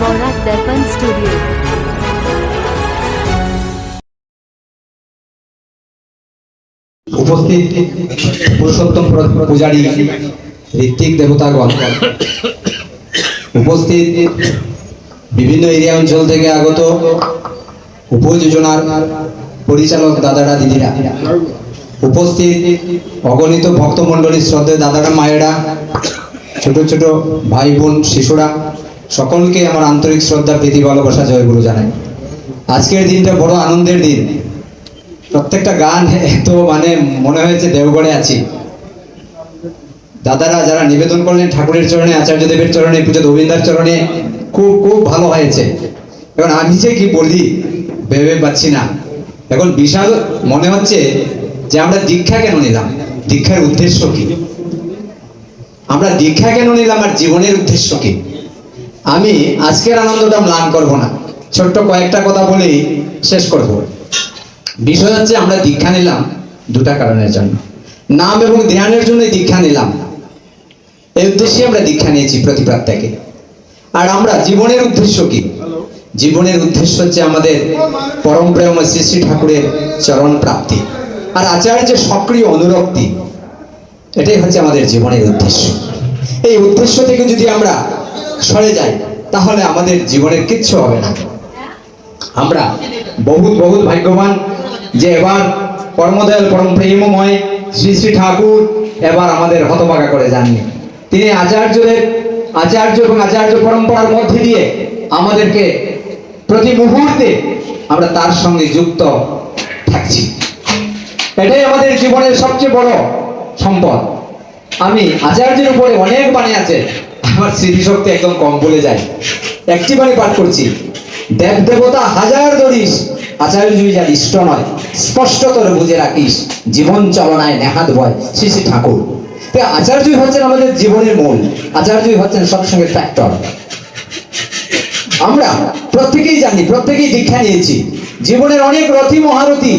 বরাক দর্পণ studio. উপস্থিত পুরুষোত্তম পূজারী ঋত্বিক দেবতাগণ, উপস্থিত বিভিন্ন এরিয়া অঞ্চল থেকে আগত উপযোজনার পরিচালক দাদারা দিদিরা, উপস্থিত অগণিত ভক্তমণ্ডলী শ্রদ্ধেয় দাদারা মায়েরা, ছোট ছোট ভাই বোন শিশুরা, সকলকে আমার আন্তরিক শ্রদ্ধা প্রীতি ভালোবাসা জয়গুরু জানাই। আজকের দিনটা বড় আনন্দের দিন। প্রত্যেকটা গান এত মনে হয়েছে দেওঘরে আছি। দাদারা যারা নিবেদন করলেন ঠাকুরের চরণে, আচার্যদেবের চরণে, পূজা গোবিন্দার চরণে, খুব খুব ভালো হয়েছে। এখন আমি যে কি বলি ভেবে পাচ্ছি না। এখন বিশাল মনে হচ্ছে যে আমরা দীক্ষা কেন নিলাম, দীক্ষার উদ্দেশ্য কি, আমরা দীক্ষা কেন নিলাম, আর জীবনের উদ্দেশ্য কি। আমি আজকের আনন্দটা ম্লান করব না, ছোট্ট কয়েকটা কথা বলেই শেষ করব। বিষয় হচ্ছে আমরা দীক্ষা নিলাম দুটা কারণের জন্য, নাম এবং ধ্যানের জন্য দীক্ষা নিলাম। এই উদ্দেশ্যে আমরা দীক্ষা নিয়েছি প্রতি প্রত্যেকে। আর আমরা জীবনের উদ্দেশ্য কি? জীবনের উদ্দেশ্য হচ্ছে আমাদের পরম প্রেম শ্রী শ্রী ঠাকুরের চরণ প্রাপ্তি আর আচার্যের সক্রিয় অনুরক্তি। এটাই হচ্ছে আমাদের জীবনের উদ্দেশ্য। এই উদ্দেশ্য থেকে যদি আমরা সরে যাই তাহলে আমাদের জীবনের কিচ্ছু হবে না। আমরা বহুত বহুত ভাগ্যবান যে এবার পরমদয়াল পরম প্রেমময় শ্রী শ্রী ঠাকুর এবার আমাদের হতভাগা করে যাননি। তিনি আচার্য এবং আচার্য পরম্পরার মধ্যে দিয়ে আমাদেরকে প্রতি মুহূর্তে আমরা তার সঙ্গে যুক্ত থাকছি। এটাই আমাদের জীবনের সবচেয়ে বড় সম্পদ। আমি আচার্যের উপরে অনেক বাণী আছে, আমার স্মৃতিশক্তি একদম কম বলে যায়। একটি বাণী পাঠ করছি, দেব দেবতা হাজার ধরিস, আচার্যই যার ইষ্ট নয়, স্পষ্টতর বুঝে রাখিস, জীবন চলনায় নেহাত ভয়। শ্রী শ্রী ঠাকুর। আচার্যই হচ্ছেন আমাদের জীবনের মূল, আচার্যই হচ্ছেন সৎসঙ্গের ফ্যাক্টর। আমরা প্রত্যেকেই জানি, প্রত্যেকেই দীক্ষা নিয়েছি। জীবনের অনেক রথী মহারথী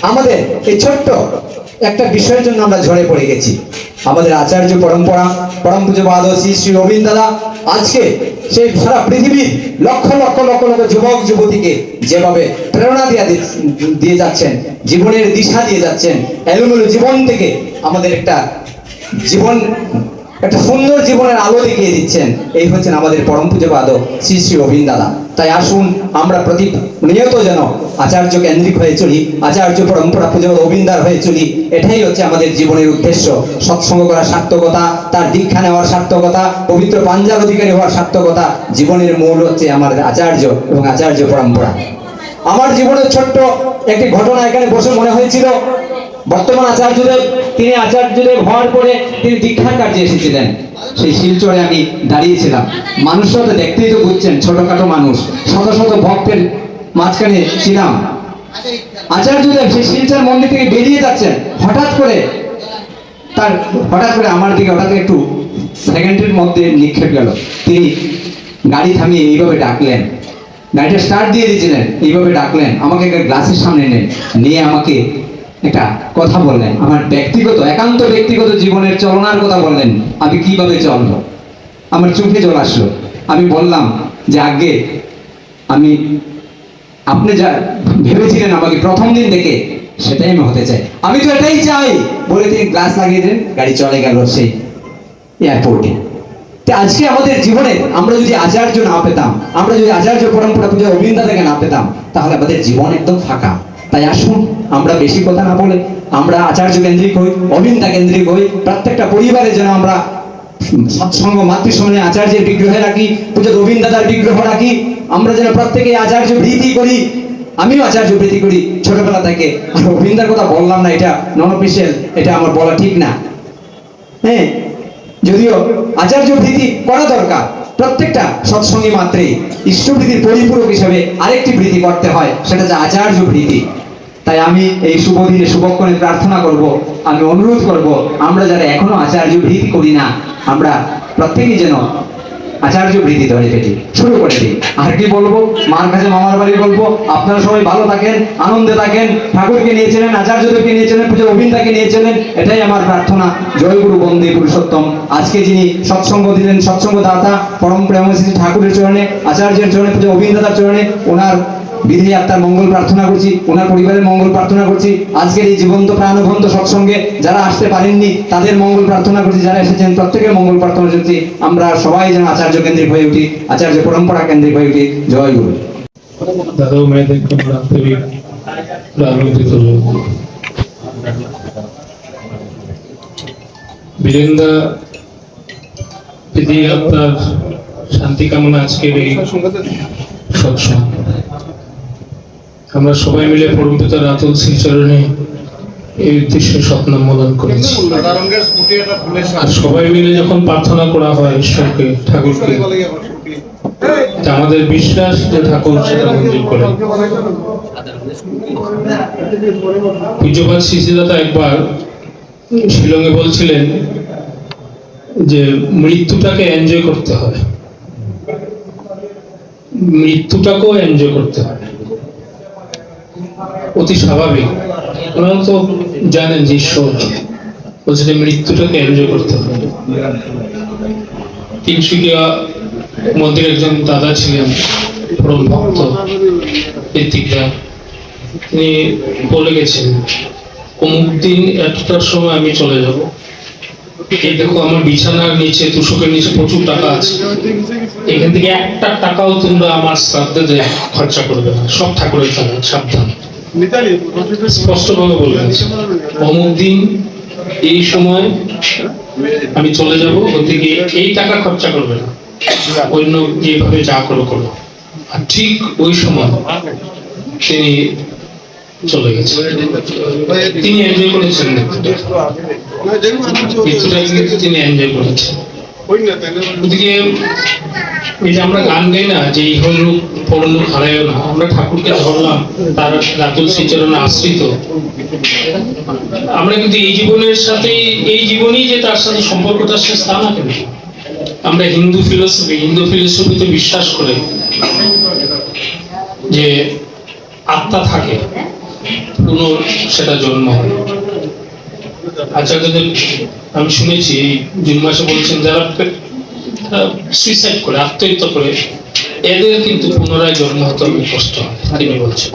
আমাদের এই ছোট্ট একটা বিষয়ের জন্য আমরা ঝরে পড়ে গেছি। আমাদের আচার্য পরম্পরা পরম পূজ্যপাদ শ্রী শ্রী রবীন্দ্র দাদা আজকে সেই সারা পৃথিবীর লক্ষ লক্ষ লক্ষ লক্ষ যুবক যুবতীকে যেভাবে প্রেরণা দিয়ে যাচ্ছেন, জীবনের দিশা দিয়ে যাচ্ছেন, এলোমেলো জীবন থেকে আমাদের একটা সুন্দর জীবনের আলো দেখিয়ে দিচ্ছেন, এই হচ্ছেন আমাদের পরম পূজ্যপাদ শ্রী শ্রী রবীন্দ্র দাদা। তাই আসুন আমরা প্রতিনিয়ত যেন আচার্য কেন্দ্রিক হয়ে চলি, আচার্য পরম্পরা পূজা রবীন্দ্র হয়ে চলি। এটাই হচ্ছে আমাদের জীবনের উদ্দেশ্য। সৎসঙ্গ করার সার্থকতা, তার দীক্ষা নেওয়ার সার্থকতা, পবিত্র পাঞ্জার অধিকারী হওয়ার সার্থকতা। জীবনের মূল হচ্ছে আমাদের আচার্য এবং আচার্য পরম্পরা। আমার জীবনের ছোট্ট একটি ঘটনা এখানে বসে মনে হয়েছিল, বর্তমান আচার্যদেব, তিনি আচার্যদেব হওয়ার পরে তিনি দীক্ষার কার্যে এসেছিলেন। সেই শিলচরে আমি দাঁড়িয়েছিলাম। মানুষরা তো দেখতেই তো বুঝছেন, ছোটখাটো মানুষ, শত শত ভক্তের মাঝখানে ছিলাম। আচার্যদেব সেই শিলচর মন্দির থেকে বেরিয়ে যাচ্ছেন, হঠাৎ করে আমার দিকে হঠাৎ একটু সেকেন্ডের মধ্যে নিক্ষেপ গেল। তিনি গাড়ি থামিয়ে এইভাবে ডাকলেন, গাড়িটা স্টার্ট দিয়ে দিয়েছিলেন, এইভাবে ডাকলেন, আমাকে একটা গ্লাসের সামনে নিয়ে আমাকে একটা কথা বললেন, আমার একান্ত ব্যক্তিগত জীবনের চলনার কথা বললেন। আমি কিভাবে চলবো, আমার চোখে জল আসলো। আমি বললাম যে আগে আপনি যা ভেবেছিলেন আমাকে প্রথম দিন থেকে, সেটাই আমি হতে চাই, আমি তো এটাই চাই বলে তিনি গ্লাস লাগিয়ে দেন, গাড়ি চলে গেল সেই এয়ারপোর্টে। আজকে আমাদের জীবনে আমরা যদি আচার্য না পেতাম, আমরা যদি আচার্য পরম্পরা পূজা রবীন্দ্র থেকে না পেতাম, তাহলে আমাদের জীবন একদম ফাঁকা। তাই আসুন আমরা বেশি কথা না বলে আমরা আচার্য কেন্দ্রিক হই, অবিন্দা কেন্দ্রিক হই। প্রত্যেকটা পরিবারে যেন আমরা সৎসঙ্গ মাতৃসম্মানে আচার্যের বিগ্রহ রাখি, পূজা গোবিন্দ দাদার বিগ্রহ রাখি। আমরা যেন প্রত্যেকে আচার্য প্রীতি করি। আমিও আচার্য প্রীতি করি ছোটবেলা থেকে। আর রবীন্দ্রের কথা বললাম না, এটা নন অফিসিয়াল, এটা আমার বলা ঠিক না। হ্যাঁ, যদিও আচার্য প্রীতি করা দরকার, প্রত্যেকটা সৎসঙ্গী মাত্রেই ইষ্টপ্রীতির পরিপূরক হিসেবে আরেকটি প্রীতি করতে হয়, সেটা হচ্ছে আচার্য প্রীতি। তাই আমি এই শুভ দিনে শুভক্ষণে প্রার্থনা করব, আমি অনুরোধ করব, আমরা যারা এখনো আচার্য প্রীতি করি না, আমরা প্রত্যেকেই যেন আচার্য বৃদ্ধি ধরে ফেটি শুরু করে দিই। আর কি বলবো, মার কাছে মামার বাড়ি বলবো। আপনারা সবাই ভালো থাকেন, আনন্দে থাকেন। ঠাকুরকে নিয়েছিলেন, আচার্যদেরকে নিয়েছিলেন, পূজা গোবিন্দাকে নিয়েছিলেন, এটাই আমার প্রার্থনা। জয় গুরু বন্দে পুরুষোত্তম। আজকে যিনি সৎসঙ্গ দিলেন, সৎসঙ্গ দাতা পরম প্রেমশ্রী ঠাকুরের চরণে, আচার্যের চরণে, পূজা গোবিন্দার চরণে ওনার বিধি আত্মার মঙ্গল প্রার্থনা করছি, ওনার পরিবারের মঙ্গল প্রার্থনা করছি। আজকের এই জীবন্ত প্রাণবন্ত সৎসঙ্গে যারা আসতে পারেননি তাদের মঙ্গল প্রার্থনা করছি, যারা এসেছেন প্রত্যেকের মঙ্গল প্রার্থনা করছি। আমরা সবাই যেন আচার্য কেন্দ্রিক হয়ে উঠি, আচার্য পরম্পরা কেন্দ্রিক হয়ে উঠি। জয় গুরু। দাদা মেয়েদেরকে আন্তরিক আনন্দিত বীরেন্দা বিধি আত্মার শান্তি কামনা আজকের এই সৎসঙ্গ। আমরা সবাই মিলে পরমপিতা রাতুল শ্রীচরণে এই উদ্দেশ্যে স্বপ্নমোদন করেছি। আর সবাই মিলে যখন প্রার্থনা করা হয় ঈশ্বরকে, ঠাকুরকে, আমাদের বিশ্বাস যে ঠাকুর সেটা মঞ্জুর করে। পূজ্যপাদ শ্রীদাতা একবার শিলংয়ে বলছিলেন যে মৃত্যুটাকে এনজয় করতে হয়, মৃত্যুটাকেও এনজয় করতে হয়, অতি স্বাভাবিক। ওনারা তো জানেন যে ঈশ্বর বলছে মৃত্যুটাকে এনজয় করতে হবে। তিনসুকিয়া মন্দিরে একজন দাদা ছিলেন, পরম ভক্ত ঋত্বিকদা। তিনি বলে গেছেন, অমুক দিন এতটার সময় আমি চলে যাব, এই দেখো আমার বিছানার নিচে, তুষকের নিচে প্রচুর টাকা আছে, এখান থেকে একটা টাকাও তোমরা আমার শ্রাদ্ধে খরচা করবে না, সব ঠাকুরের টাকা, সাবধান। স্পষ্টভাবে বলে গেছে, অমুক দিন এই সময় আমি চলে যাব, ওদিকে এই টাকা খরচা করবে না, অন্য যেভাবে যা করো করো। আর ঠিক ওই সময় তিনি চলে গেছেন। তিনি এনজয় করেছেন মৃত্যুটা, কিন্তু তিনি এনজয় করেছেন। ওদিকে এই যে আমরা গান গাই না যে ইহলোক পরলোক হারায় না, আমরা ঠাকুরকে ধরলাম, তার রাতুল শ্রীচরণে আশ্রিত। আমরা কিন্তু এই জীবনের সাথে, এই জীবনেই যে তার সাথে সম্পর্কটা শেষ তা না। কিন্তু আমরা হিন্দু ফিলোসফিতে বিশ্বাস করে যে আত্মা থাকে, পুনঃ সেটা জন্ম হয়। আচার্যদের আমি শুনেছি জুন মাসে বলছেন, যারা সুইসাইড করে, আত্মহত্যা করে, এদের কিন্তু পুনরায় জন্ম হতে অনেক কষ্ট হয়। তিনি বলছেন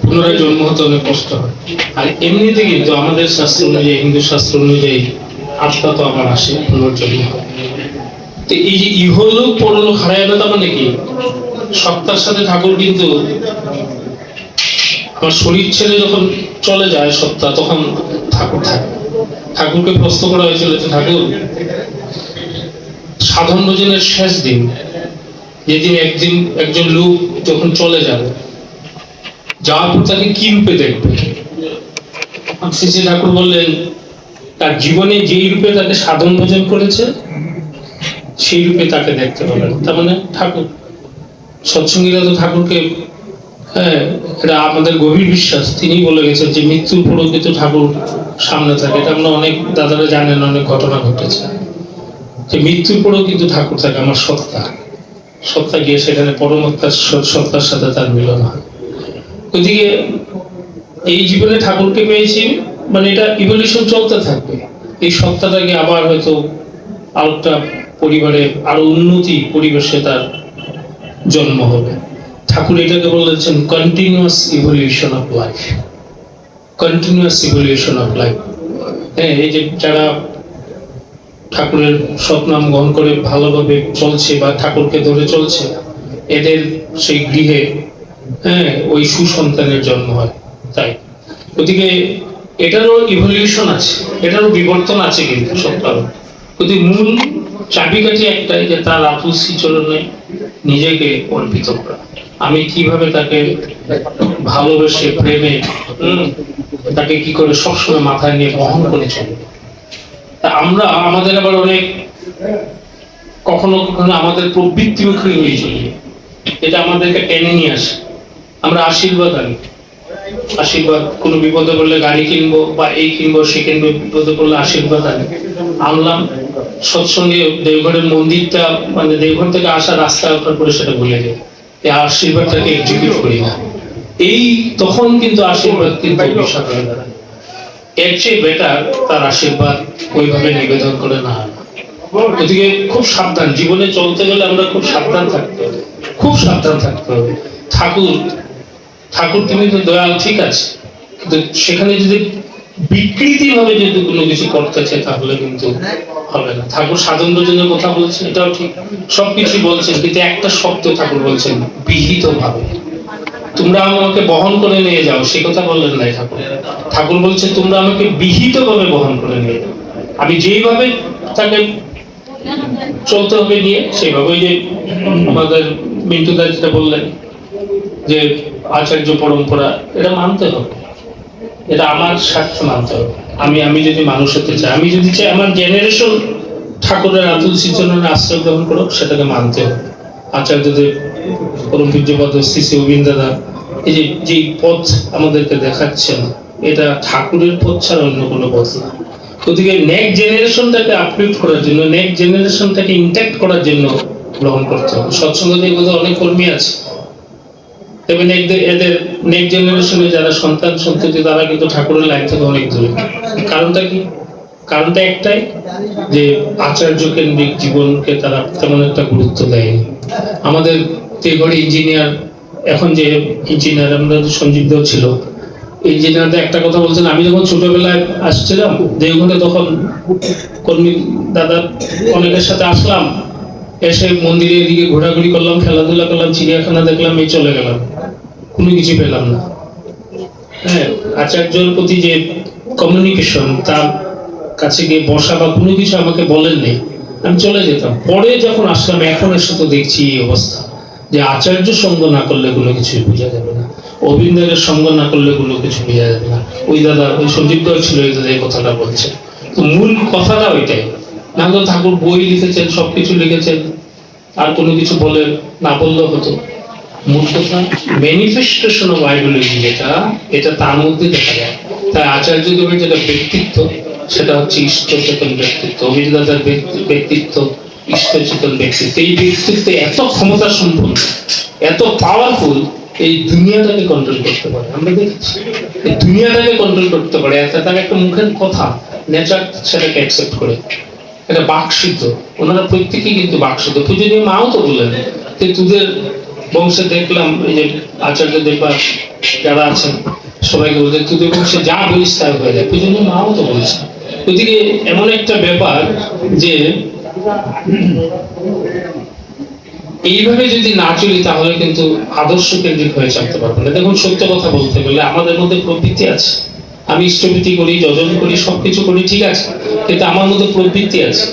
পুনরায় জন্ম হতে অনেক কষ্ট হয়। আর এমনিতে কিন্তু আমাদের শাস্ত্র অনুযায়ী, হিন্দু শাস্ত্র অনুযায়ী আত্মা তো আবার আসে, পুনর্জন্ম হয়। তো এই যে ইহলোক পরলোক হারায় না, তার মানে কি সত্তার সাথে ঠাকুর কিন্তু, আমার শরীর ছেড়ে যখন চলে যায় সত্তা, তখন ঠাকুর থাকে। ঠাকুরকে প্রশ্ন করা হয়েছিল যে ঠাকুর, সাধন ভোজনের শেষ দিন, যেদিন একজন লোক যখন চলে যাবে, যাওয়ার পর তাকে কি রূপে দেখবে? শ্রী ঠাকুর বললেন, তার জীবনে যেই রূপে তাকে সাধন ভোজন করেছে সেই রূপে তাকে দেখতে পাবেন। তার মানে ঠাকুর, সৎসঙ্গীরা তো ঠাকুরকে, হ্যাঁ, এটা আমাদের গভীর বিশ্বাস। তিনি বলে গেছেন যে মৃত্যুর পরও কিন্তু ঠাকুর সামনে থাকে। এটা আমরা অনেক দাদারা জানেন, অনেক ঘটনা ঘটেছে যে মৃত্যুর পরও কিন্তু ঠাকুর থাকে। আমার সত্তা গিয়ে সেখানে পরমাত্মার সত্তার সাথে তার মিলন হয়। ওইদিকে এই জীবনে ঠাকুরকে পেয়েছি, মানে এটা ইভলিউশন চলতে থাকবে। এই সত্তাটাকে আবার হয়তো আরেকটা পরিবারে, আরো উন্নতি পরিবেশে তার জন্ম হবে। ঠাকুর এটাকে বলেছেন continuous evolution of life, continuous evolution of life. হ্যাঁ, এই যে যারা ঠাকুরের সৎনাম গ্রহণ করে ভালোভাবে চলছে বা ঠাকুরকে ধরে চলছে, এদের সেই গৃহে, হ্যাঁ, ওই সুসন্তানের জন্ম হয়। তাই ওদিকে এটারও ইভলিউশন আছে, এটারও বিবর্তন আছে, কিন্তু সবটারও। কিন্তু মূল চাবিকাঠি একটাই, যে তার রাতুল শ্রীচরণে নিজেকে অর্পিত করা। আমি কিভাবে তাকে ভালোবেসে, প্রেমে, তাকে কি করে সবসময় মাথায় নিয়ে বহন করে চলবো। আমরা আমাদের আবার অনেক কখনো কখনো আমাদের প্রবৃত্তিমুখী হয়ে যাই, এটা আমাদেরকে টেনে নিয়ে আসে। আমরা আশীর্বাদ আনি, আশীর্বাদ, কোনো বিপদে পড়লে গাড়ি কিনবো বা এই কিনবো সে কিনবো, বিপদে পড়লে আশীর্বাদ আনি, আনলাম, সৎসঙ্গে দেওঘরের মন্দিরটা, মানে দেওঘর থেকে আসা রাস্তা ওঠার পরে সেটা ভুলে যায়, এই আশীর্বাদটাকে এক্সিকিউট করি না। এই তখন কিন্তু আশীর্বাদ কিন্তু অভিশাপ হয়ে দাঁড়ায়। এর চেয়ে বেটার তার আশীর্বাদ ওইভাবে নিবেদন করে না। গতিকে খুব সাবধান, জীবনে চলতে গেলে আমরা খুব সাবধান থাকতে হবে, খুব সাবধান থাকতে হবে। ঠাকুর ঠাকুর তুমি তো দয়াল, ঠিক আছে, কিন্তু সেখানে যদি বিকৃতি ভাবে যদি কোনো কিছু করতে চায় তাহলে কিন্তু হবে না। ঠাকুর সাধন জন্য কথা বলছেন, এটাও ঠিক, সবকিছু বলছেন, কিন্তু একটা শব্দ ঠাকুর বলছেন, বিহিত ভাবে। তোমরা আমাকে বহন করে নিয়ে যাও, সে কথা বললেন নাই ঠাকুর। ঠাকুর বলছে তোমরা আমাকে বিহিত ভাবে বহন করে নিয়ে যাও। আমি যেইভাবে তাকে চলতে হবে নিয়ে সেইভাবে, ওই যে আমাদের মিন্টু দা যেটা বললেন যে আচার্য পরম্পরা, এটা মানতে হবে, এটা আমার স্বার্থে মানতে হবে। আমি যদি মানুষ হতে চাই, আমি যদি চাই আমার জেনারেশন ঠাকুরের আতুল শ্রীচরণের আশ্রয় গ্রহণ করো, সেটাকে মানতে হবে। আচার্যদেব, পরম পূজ্যপাদ শ্রী শ্রী গোবিন্দ দাদা এই যে পথ আমাদেরকে দেখাচ্ছেন, এটা ঠাকুরের পথ ছাড়া অন্য কোনো পথ না। গতিকে নেক্সট জেনারেশনটাকে আপলিফ্ট করার জন্য, নেক্সট জেনারেশনটাকে ইন্ট্যাক্ট করার জন্য গ্রহণ করতে হবে। সৎসঙ্গ দিয়ে অনেক কর্মী আছে, তবে এদের নেক্সট জেনারেশনে যারা সন্তান সন্ততি, তারা কিন্তু ঠাকুরের লাইন থেকে অনেক দূরে। কারণটা কি? কারণটা একটাই, যে আচার্য কেন্দ্রিক জীবনকে তারা তেমন একটা গুরুত্ব দেয়নি। আমাদের দেওঘরে ইঞ্জিনিয়ার, এখন যে ইঞ্জিনিয়ার আমরা সঞ্জীব দেও ছিল, ইঞ্জিনিয়ারদের একটা কথা বলছেন, আমি যখন ছোটবেলায় আসছিলাম দেওঘরে, তখন কর্মী দাদা অনেকের সাথে আসলাম, এসে মন্দিরের দিকে ঘোরাঘুরি করলাম, খেলাধুলা করলাম, চিড়িয়াখানা দেখলাম, এই চলে গেলাম, কোনো কিছু পেলাম না। হ্যাঁ, আচার্যর প্রতি যে কমিউনিকেশন, তার কাছে গিয়ে বসা বা কোনো কিছু আমাকে বলেননি, আমি চলে যেতাম। পরে যখন আসলাম, এখন এসে তো দেখছি এই অবস্থা, যে আচার্য সঙ্গ না করলে কোনো কিছু বোঝা যাবে না, অবিন্দের সঙ্গ না করলে কোনো কিছু বোঝা যাবে না। ওই দাদা, ওই সঞ্জীব দল ছিল, ওই দাদা এই কথাটা বলছে, তো মূল কথাটা ওইটাই। না তো ঠাকুর বই লিখেছেন, সবকিছু লিখেছেন, আর কোনো কিছু বলে না বললেও হতো। মূল কথা ম্যানিফেস্টেশন অফ আইডিওলজি যেটা, এটা তার মধ্যে দেখা যায়। তাই আচার্যদেবের যেটা ব্যক্তিত্ব, সেটা হচ্ছে ইষ্টচেতন ব্যক্তিত্ব। অবিন্দাদার ব্যক্তিত্ব ইষ্টচেতন ব্যক্তিত্ব। এই ব্যক্তিত্ব এত ক্ষমতা সম্পন্ন, এত পাওয়ারফুল, এই দুনিয়াটাকে কন্ট্রোল করতে পারে। আমরা দেখছি এই দুনিয়াটাকে কন্ট্রোল করতে পারে। তার একটা মুখের কথা, নেচার সেটাকে অ্যাকসেপ্ট করে। এটা বাকসিদ্ধ, ওনারা প্রত্যেকেই কিন্তু বাকসিদ্ধ। পূজনীয় মাও তো বললেন যে তোদের বংশে দেখলাম, এই যে আচার্য দেববা যারা আছেন সবাইকে বলছেন তোদের বংশে যা বলিস তাই হয়ে যায়। পূজনীয় মাও তো বলছে। ওইদিকে এমন একটা ব্যাপার যে এইভাবে যদি না চলি তাহলে কিন্তু আদর্শ কেন্দ্রিক হয়ে চলতে পারবো না। দেখুন, সত্য কথা বলতে গেলে আমাদের মধ্যে প্রবৃত্তি আছে। আমি ইষ্টভীতি করি, যজন করি, সবকিছু করি, ঠিক আছে, কিন্তু আমার মধ্যে প্রবৃত্তি আছে।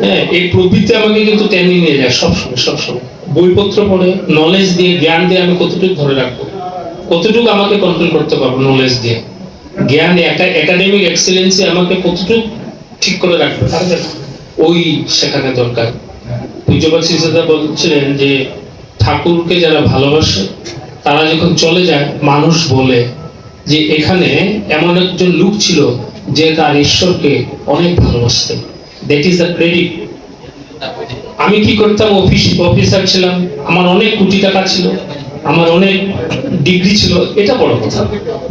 হ্যাঁ, এই প্রবৃত্তি আমাকে কিন্তু টেনে নিয়ে যায় সবসময়। বইপত্র পড়ে, নলেজ দিয়ে, জ্ঞান দিয়ে আমি কতটুকু ধরে রাখবো, কতটুকু আমাকে কন্ট্রোল করতে পারবো নলেজ দিয়ে, জ্ঞান, একাডেমিক এক্সেলেন্সে আমাকে কতটুকু ঠিক করে রাখতে পারবে, ওই সেখানে দরকার। পূজ্যপাদ শ্রীদাদা বলছিলেন যে ঠাকুরকে যারা ভালোবাসে তারা যখন চলে যায়, মানুষ বলে যে এখানে এমন একজন লোক ছিল যে তার ঈশ্বরকে অনেক ভালোবাসতেন। That is the credit. আমি কি করতাম, অফিসার ছিলাম, আমার অনেক কোটি টাকা ছিল, আমার অনেক ডিগ্রি ছিল, এটা বড় কথা।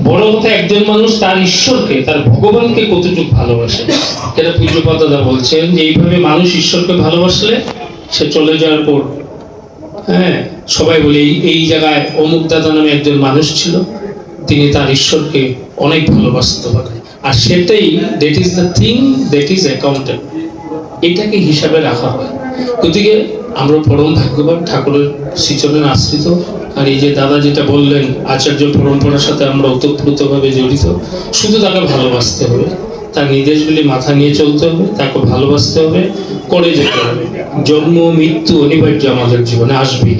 বড় কথা একজন মানুষ তার ঈশ্বরকে, তার ভগবানকে কতটুকু ভালোবাসে। এটা পূজ্যপাদ দাদা বলছেন যে এইভাবে মানুষ ঈশ্বরকে ভালোবাসলে সে চলে যাওয়ার পর, হ্যাঁ, সবাই বলে এই জায়গায় অমুক দাদা নামে একজন মানুষ ছিল, তিনি তার ঈশ্বরকে অনেক ভালোবাসতে পারেন। আর সেটাই, that is the thing that is accountable, এটাকে হিসাবে রাখা হয়। গতিকে আমরা পরম ভাগ্যবান, ঠাকুরের শ্রীচরণে আশ্রিত। আর এই যে দাদা যেটা বললেন, আচার্য পরম্পরার সাথে আমরা ওতপ্রোতভাবে জড়িত। শুধু তাকে ভালোবাসতে হবে, তার নির্দেশগুলি মাথা নিয়ে চলতে হবে, তাকে ভালোবাসতে হবে, করে যেতে হবে। জন্ম মৃত্যু অনিবার্য, আমাদের জীবনে আসবে,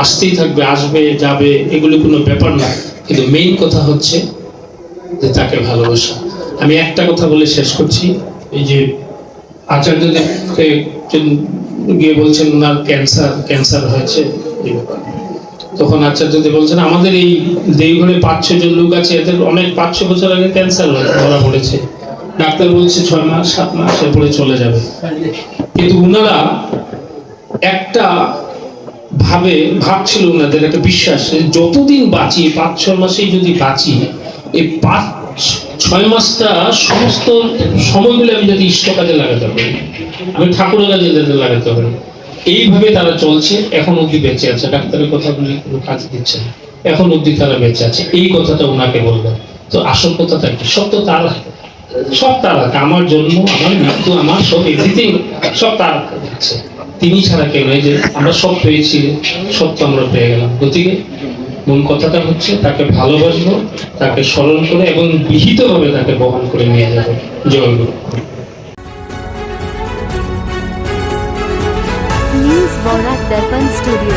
আসতেই থাকবে, আসবে যাবে, এগুলো কোনো ব্যাপার না। কিন্তু মেইন কথা হচ্ছে যে তাকে ভালোবাসা। আমি একটা কথা বলে শেষ করছি। এই যে আচার্যদেবকে গিয়ে বলছেন ওনার ক্যান্সার হয়েছে, এই ব্যাপার। তখন আচার্যদেব বলছেন আমাদের এই দেওঘরে 5-6 জন লোক আছে, এদের অনেক 5-6 বছর আগে ক্যান্সার ধরা পড়েছে, ডাক্তার বলছে 6 মাস 7 মাস এরপরে চলে যাবে। কিন্তু ওনারা একটা ভাবছিল, ওনাদের একটা বিশ্বাস যে যতদিন বাঁচি 5-6 মাসেই যদি বাঁচি, এই 5-6 মাসটা সমস্ত সময়গুলো আমি যদি ইষ্ট কাজে লাগাতে পারি, আমি ঠাকুরের কাজে যাতে লাগাতে পারি, এইভাবে তারা চলছে। এখন অবধি বেঁচে আছে, ডাক্তারের কথা বলে কোনো কাজ দিচ্ছে না, এখন অবধি তারা বেঁচে আছে। এই কথাটা ওনাকে বলবেন। তো আসল কথাটা কি? সব তো তার হাতে, সব তার হাতে। আমার জন্ম, আমার মৃত্যু, আমার সব এভরিথিং সব তার হাতে আছে। তিনি ছাড়া কেউ নেই। যে আমরা সব পেয়েছি, সব তো আমরা পেয়ে গেলাম। গতিকে মূল কথাটা হচ্ছে তাকে ভালোবাসবো, তাকে স্মরণ করে এবং বিহিতভাবে তাকে বহন করে নিয়ে যাবো। জয় গুরু। News Borat Darpan Studio